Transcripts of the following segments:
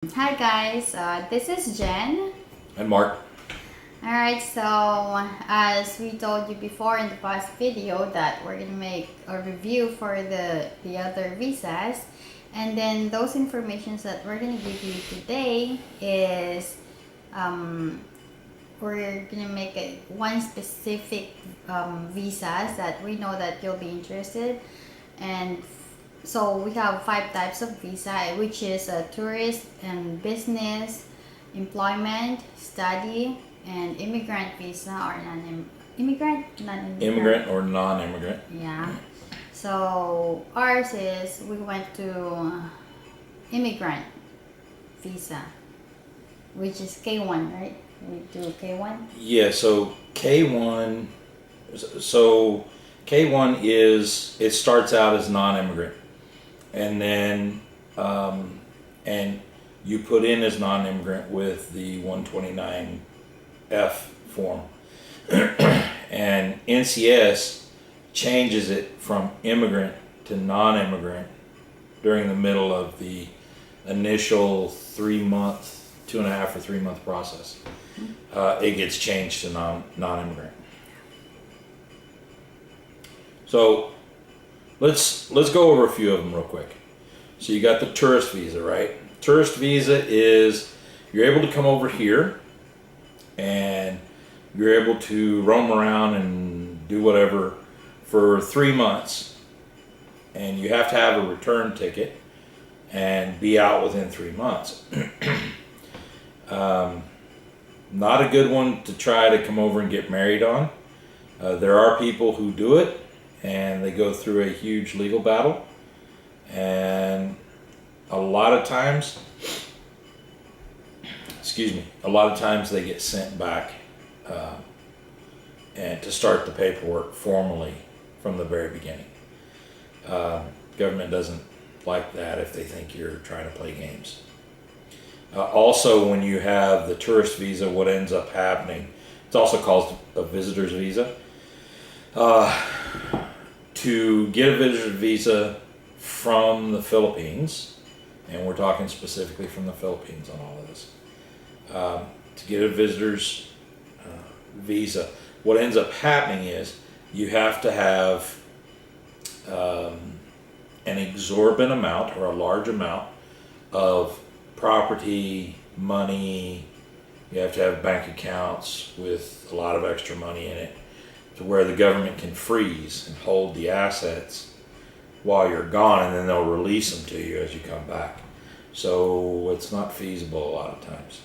Hi guys, this is Jen. And Mark. Alright, so as we told you before in the past video that we're gonna make a review for the other visas, and then those informations that we're gonna give you today is we're gonna make one specific visas that we know that you'll be interested. And so we have 5 types of visa, which is a tourist and business, employment, study, and immigrant visa or non-immigrant. Immigrant or non-immigrant. Yeah. So ours is we went to immigrant visa, which is K1, right? We do K1. Yeah, so K1 so K1 is, it starts out as non-immigrant, and then and you put in as non-immigrant with the 129F form. And NCS changes it from immigrant to non-immigrant during the middle of the initial 3-month, 2.5 or 3-month process. It gets changed to non-immigrant. So let's go over a few of them real quick. So you got the tourist visa, right? Tourist visa is you're able to come over here and you're able to roam around and do whatever for 3 months, and you have to have a return ticket and be out within 3 months. Not a good one to try to come over and get married on. There are people who do it and they go through a huge legal battle, and a lot of times they get sent back and to start the paperwork formally from the very beginning. Government doesn't like that if they think you're trying to play games. Also, when you have the tourist visa, what ends up happening, it's also called a visitor's visa. To get a visitor's visa from the Philippines, and we're talking specifically from the Philippines on all of this, to get a visitor's visa, what ends up happening is you have to have an exorbitant amount or a large amount of property, money. You have to have bank accounts with a lot of extra money in it, to where the government can freeze and hold the assets while you're gone, and then they'll release them to you as you come back. So it's not feasible a lot of times.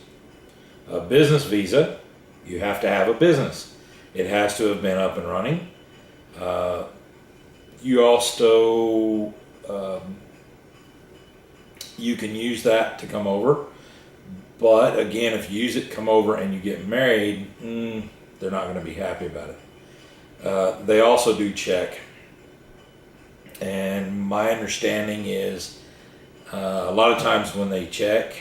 A business visa, you have to have a business. It has to have been up and running. You also you can use that to come over, but again, if you use it, come over, and you get married, they're not going to be happy about it. They also do check, and my understanding is a lot of times when they check,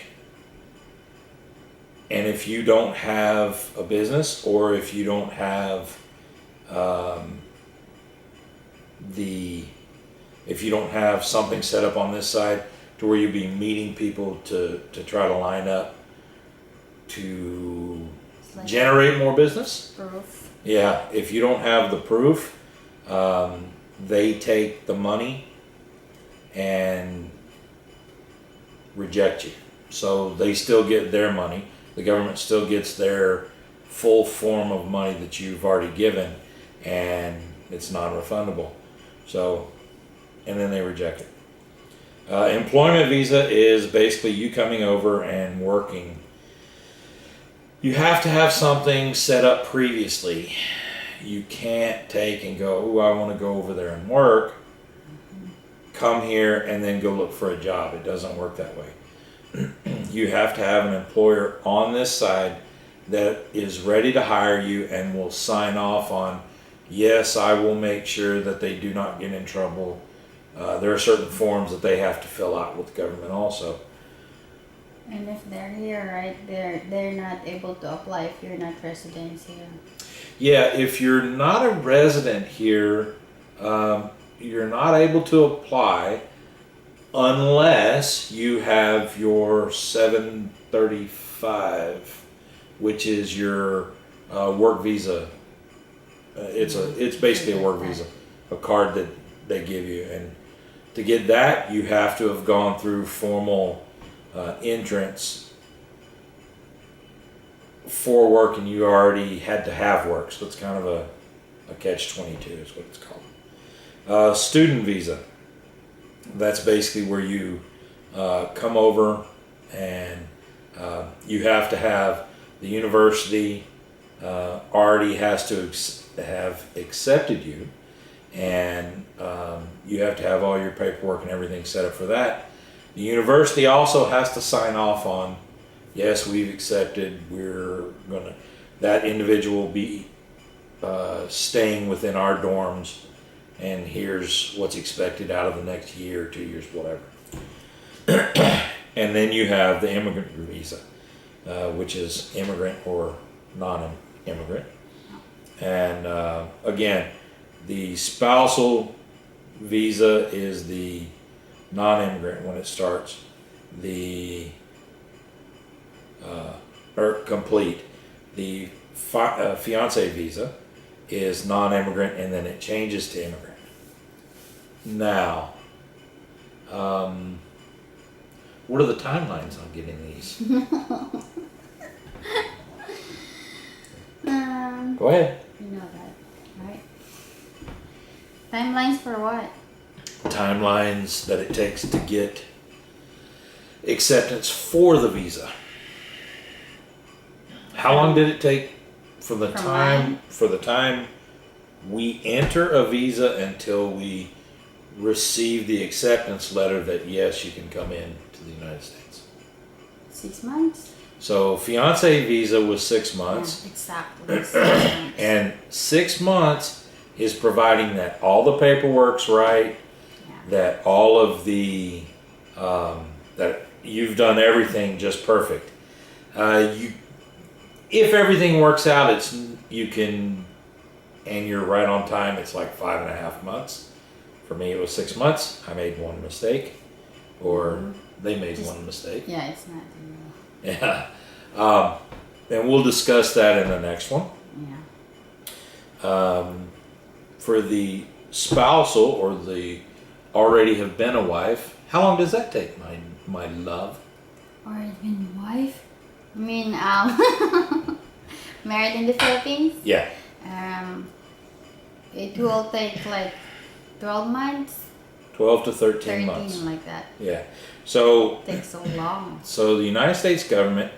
and if you don't have a business, or if you don't have if you don't have something set up on this side to where you'll be meeting people to try to line up to Like generate more business. proof. Yeah, if you don't have the proof, they take the money and reject you. So they still get their money. The government still gets their full form of money that you've already given, and it's non-refundable. So, and then they reject it. Employment visa is basically you coming over and working. You have to have something set up previously. You can't take and go, oh, I want to go over there and work, come here, and then go look for a job. It doesn't work that way. You have to have an employer on this side that is ready to hire you and will sign off on, yes, I will make sure that they do not get in trouble. There are certain forms that they have to fill out with the government also. And if they're here, right, they're not able to apply if you're not residents here. Yeah, if you're not a resident here, you're not able to apply unless you have your 735, which is your work visa. It's basically a work visa, a card that they give you, and to get that you have to have gone through formal entrance for work, and you already had to have work, so it's kind of a catch-22 is what it's called. Student visa. That's basically where you come over and you have to have the university already has to have accepted you, and you have to have all your paperwork and everything set up for that. The university also has to sign off on, yes, we've accepted, that individual will be staying within our dorms, and here's what's expected out of the next year, 2 years, whatever. And then you have the immigrant visa, which is immigrant or non-immigrant. And again, the spousal visa is the non-immigrant when it starts, or complete. The fiance visa is non-immigrant, and then it changes to immigrant. Now, what are the timelines on getting these? Go ahead. You know that, right? Timelines for what? Timelines that it takes to get acceptance for the visa. How long did it take from the time we enter a visa until we receive the acceptance letter that yes, you can come in to the United States? 6 months. So fiance visa was 6 months. Yeah, exactly. 6 months. And 6 months is providing that all the paperwork's right, that all of the that you've done everything just perfect. If everything works out, and you're right on time, it's like 5.5 months. For me, it was 6 months. I made one mistake, or they made one mistake. Yeah, it's not. Yeah. And we'll discuss that in the next one. Yeah. For the spousal or the already have been a wife, how long does that take, my love? Already been wife? I mean, married in the Philippines? Yeah. It will take like 12 months. 12 to 13 months. Like that. Yeah. So It takes so long. So the United States government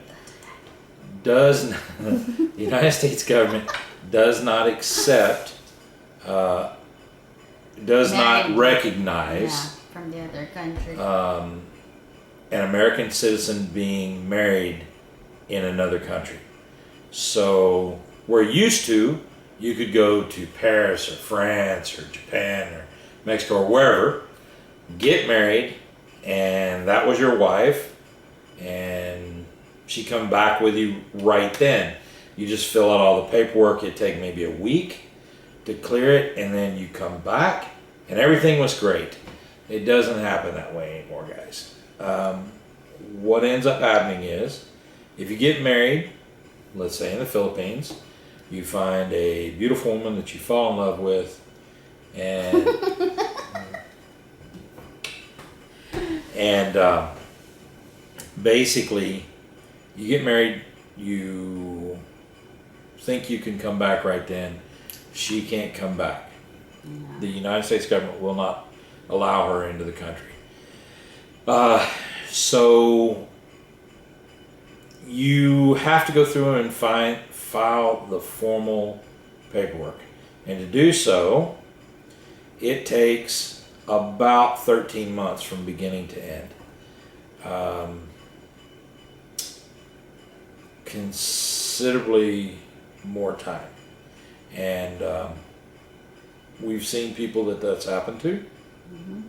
does not accept, does not recognize from the other country an American citizen being married in another country. So we're used to, you could go to Paris or France or Japan or Mexico or wherever, get married, and that was your wife, and she come back with you right then. You just fill out all the paperwork. It'd take maybe a week to clear it, and then you come back, and everything was great. It doesn't happen that way anymore, guys. What ends up happening is, if you get married, let's say in the Philippines, you find a beautiful woman that you fall in love with, and basically you get married, you think you can come back right then. She can't come back. Yeah. The United States government will not allow her into the country. So you have to go through and file the formal paperwork. And to do so, it takes about 13 months from beginning to end. Considerably more time. And we've seen people that's happened to. Mm-hmm.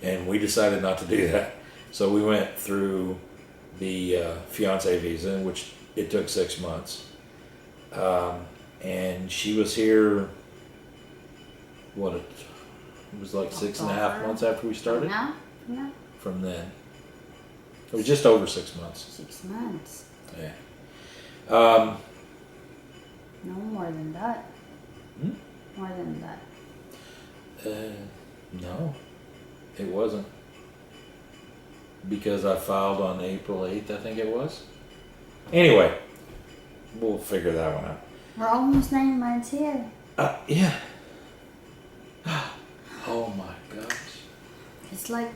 And we decided not to do that. So we went through the fiance visa, in which it took 6 months. And she was here, it was like 6.5 months after we started? Now? No. from then. It was just over 6 months. 6 months. Yeah. No more than that. Hmm? More than that. No, it wasn't. Because I filed on April 8th, I think it was. Anyway, we'll figure that one out. We're almost 9 months here. Yeah. Oh my gosh. It's like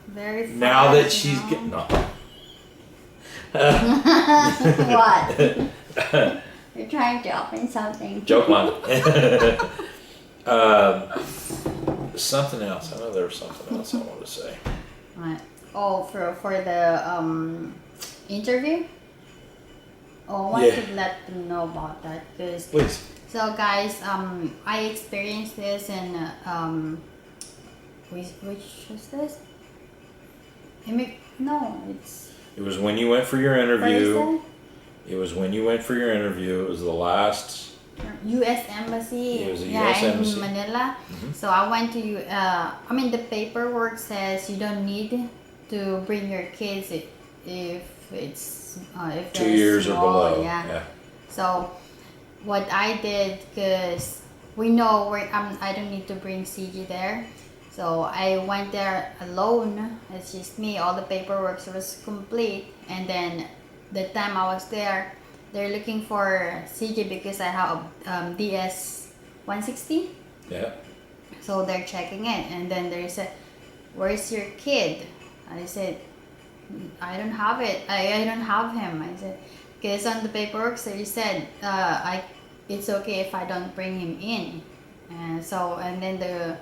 very fast, Now that she's getting... No. What? You're trying to open something. Joke line. Something else. I know there was something else I wanted to say. What? Oh, for the interview? Oh, I want Yeah. to let them know about that because. Please. So guys, I experienced this in which was this? No, it's It was when you went for your interview. Thursday? It was when you went for your interview. It was the last. U.S. Embassy. It was a yeah, US in embassy. Manila. Mhm. So I went to the paperwork says you don't need to bring your kids if it's if 2 they're years or small, below. Yeah. So what I did, because we know I don't need to bring CG there. So I went there alone. It's just me. All the paperwork was complete, and then the time I was there, they're looking for CG because I have DS 160. Yeah. So they're checking it, and then they said, "Where's your kid?" I said, "I don't have it. I don't have him." I said, "Because on the paperwork, so you said it's okay if I don't bring him in." And then the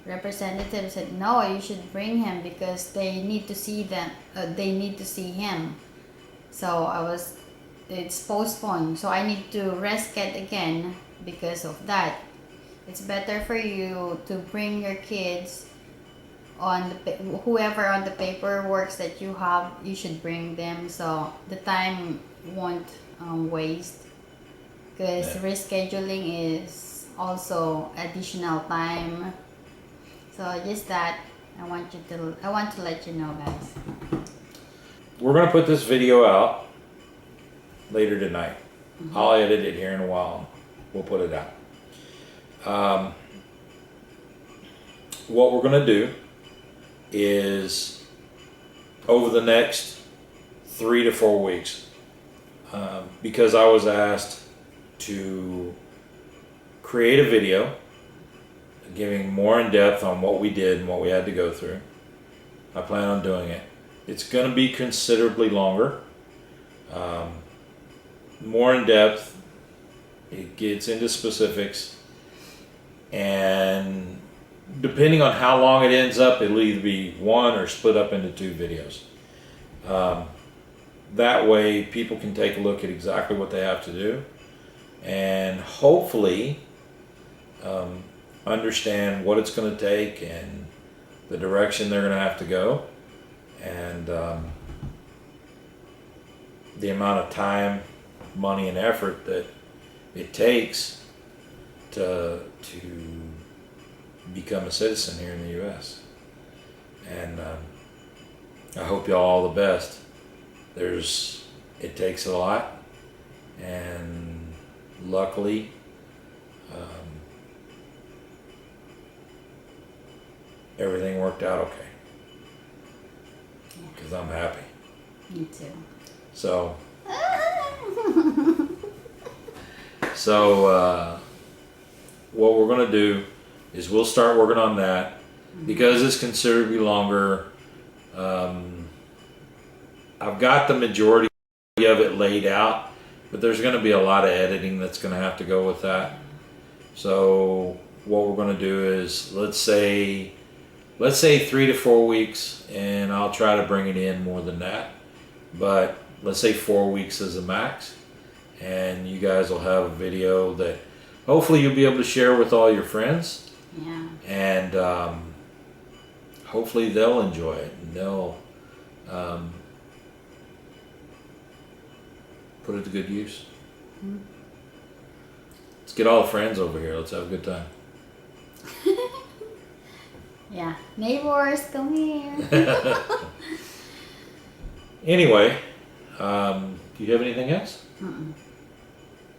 representative said, "No, you should bring him because they need to see them. They need to see him." So it's postponed. So I need to resket again because of that. It's better for you to bring your kids whoever on the paperwork that you have. You should bring them so the time won't waste. Because Yeah. rescheduling is also additional time. So just that I want to let you know, guys. We're going to put this video out later tonight. I'll edit it here in a while. We'll put it out. What we're going to do is over the next 3 to 4 weeks, because I was asked to create a video giving more in depth on what we did and what we had to go through. I plan on doing it. It's going to be considerably longer, more in depth. It gets into specifics, and depending on how long it ends up, it'll either be one or split up into 2 videos. That way people can take a look at exactly what they have to do and hopefully understand what it's going to take and the direction they're going to have to go, and the amount of time, money, and effort that it takes to become a citizen here in the U.S. And I hope y'all all the best. It takes a lot, and luckily everything worked out okay. Because I'm happy. Me too. So what we're going to do is we'll start working on that. Because it's considerably longer. I've got the majority of it laid out, but there's going to be a lot of editing that's going to have to go with that. So what we're going to do is let's say 3 to 4 weeks, and I'll try to bring it in more than that, but let's say 4 weeks is the max, and you guys will have a video that hopefully you'll be able to share with all your friends. Yeah. And hopefully they'll enjoy it, and they'll put it to good use. Mm-hmm. Let's get all the friends over here. Let's have a good time. Yeah, neighbors, come here. Anyway, do you have anything else? Mm-mm.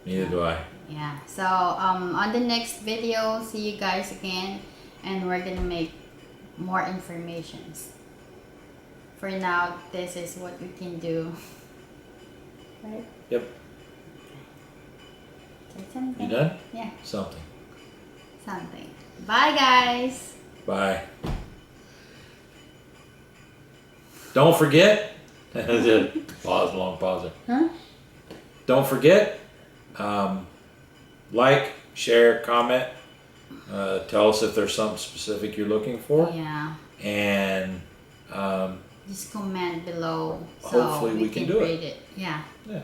Neither do I. Yeah, so on the next video, see you guys again, and we're gonna make more informations. For now, this is what we can do. Right? Yep. Say something. You done? Yeah, Something. something. Bye, guys. Bye. Don't forget. Pause, long pause. Huh? Don't forget. Like, share, comment. Tell us if there's something specific you're looking for. Yeah. And Just comment below so hopefully we can do read it. Yeah. yeah.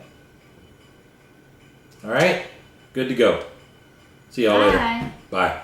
All right. Good to go. See y'all later. Bye. Bye.